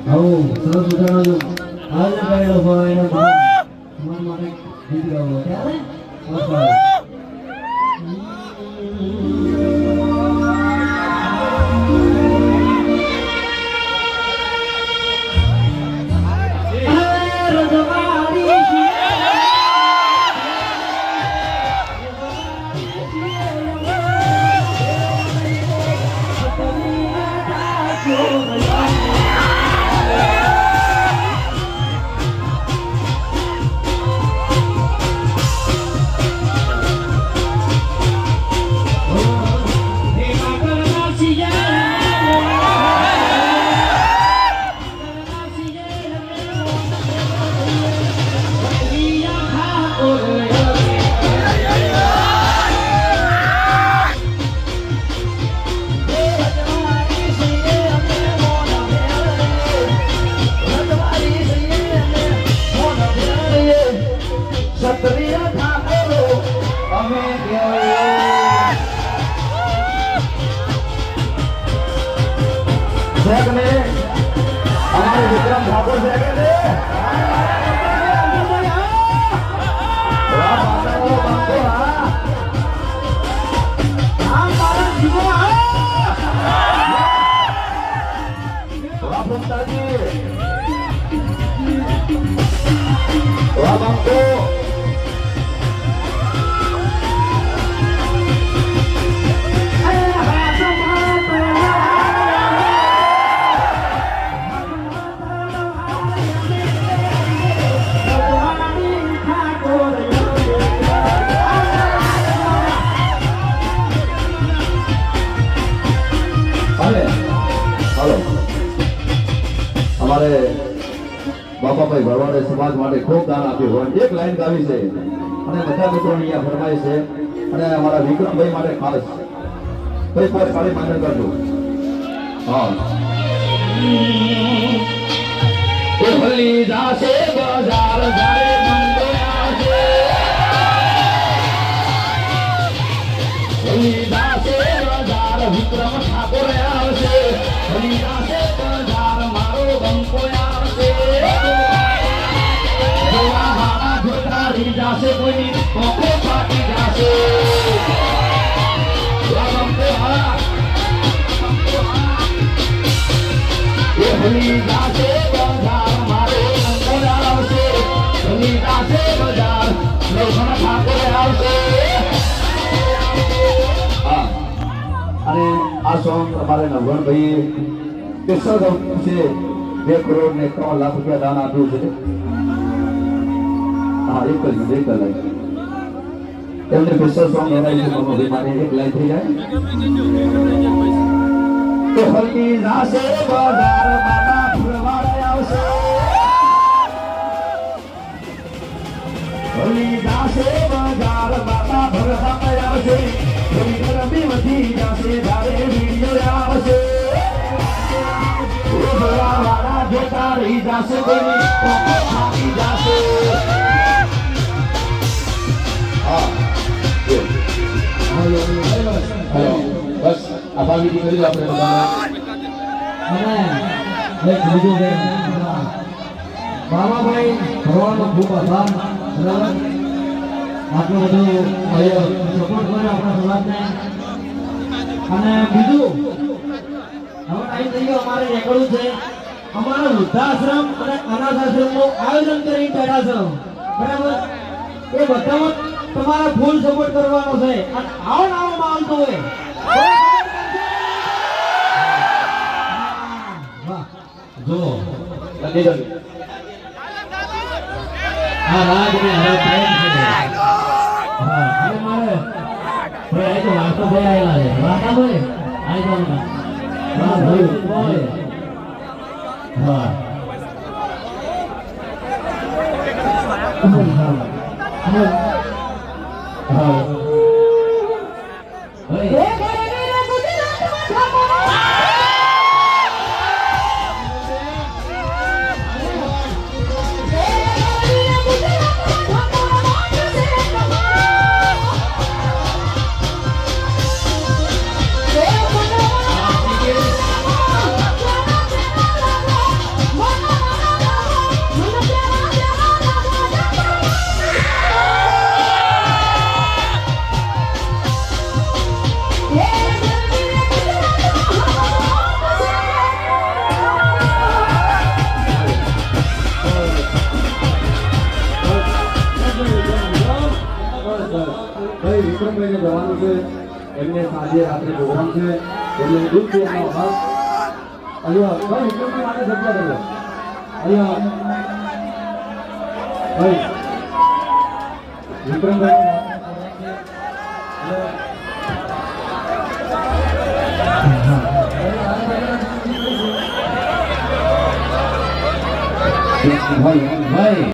આવો સરસ મજાનો જો આજે કરેલો હોય એનો મન માટે ગીત ગાવો ત્યારે हमारे विक्रम ठाकुर से हमारे बापा भाई भरवाड़े समाज માટે ખૂબ દાન આપ્યું હોય એક લાઈન ગાવી છે અને બધા મિત્રોને અહીંયા ફરમાય છે અને અમારા વિક્રમભાઈ માટે ખાસ કઈ પર ખાલી માન્ય કરજો હા એ ભલી જાશે બજાર જારે મંદો આવશે ભલી જાશે બજાર વિક્રમ ઠાકોર આવશે ભલી જાશે બજાર મારો બંકો આવશે જોવા હારા જોતારી જાશે કોઈ કોકો ફાટી જાશે બંકો હા એ ભલી જાશે બજાર મારો બંકો આવશે ભલી જાશે બજાર વિક્રમ ઠાકોર આવશે હા અને આ સોંગ અમારે નવગણભાઈ કેશવ છે 2 કરોડ ને 3 લાખ રૂપિયા દાન આપ્યું છે હા એક જ લાઈન એમને સ્પેશિયલ સોંગ એનાઈ છે મમ્મી માટે એક લાઈન થઈ જાય તો હલકી જાશે બજાર મામા ફરવાડે આવશે હલકી જાશે બજાર મામા ફરવાડે આવશે થોડી ગરમી વધી જાશે જ્યારે વિડિયો આવશે વાળા જોતા રહી જાશે કોઈની કોકો ખાવી જાશે હા હેલો બસ આભાર વિધિ કરી દો આપણે અને એક બીજું કે બાબાભાઈ ભરવાનો ખૂબ આભાર બરાબર આટલું બધું સપોર્ટ કર્યો આપણા સમાજને અને બીજું હવે ટાઈમ થઈ ગયો અમારે નીકળવું છે અમારા વૃદ્ધાશ્રમ અને અનાથ આશ્રમનું આયોજન કરી બેઠા છે બરાબર એ બધામાં તમારા ફૂલ સપોર્ટ કરવાનો છે અને આવો નવો માહોલ તો હોય જો હા રાજ ને હવે પ્રેમ છે હા અને મારે ભાઈ તો વાતો ભાઈ આવેલા છે વાતા ભાઈ આઈ જાવ હા ભાઈ બોય હા હા છે એમને સાંજે રાત્રે પ્રોગ્રામ છે એટલે દૂધ અહીંયા ભાઈ વિક્રમભાઈ માટે જગ્યા દેવો અહીંયા ભાઈ વિક્રમભાઈ ભાઈ